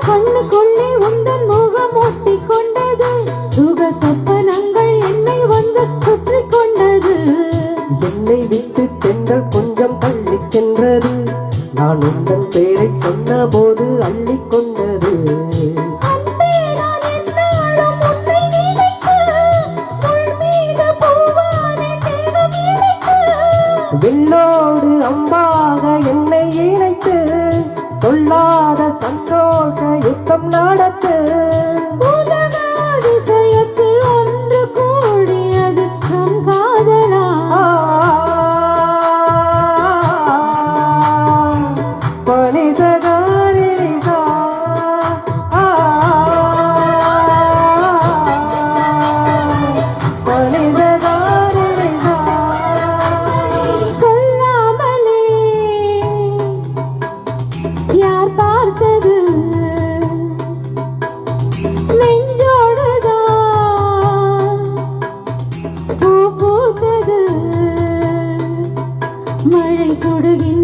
கண்ணுக்குள்ளே உந்தன் முகம் ஒட்டிக் கொண்டது, சுக சொப்பனங்கள் என்னை வந்து சுற்றி கொண்டது. என்னை விட்டு தென்றல் கொஞ்சம் தள்ளி சென்றது, நான் உந்தன் பேரை சொன்ன போது அள்ளிக் கொண்டது. வில்லோடு அம்பாக என்னை இணைத்து, சொல்லாத சந்தோஷ யுத்தம் நடத்து. உலக அதிசயத்தில் ஒன்று கூடியது நம் காதலா. பனிசகாரிசா பனிசகாரிசா சொல்லாமலே யார் பார்த்தது, நெஞ்சோடுதான் பூ பூத்தது. மழை சுடுகின்ற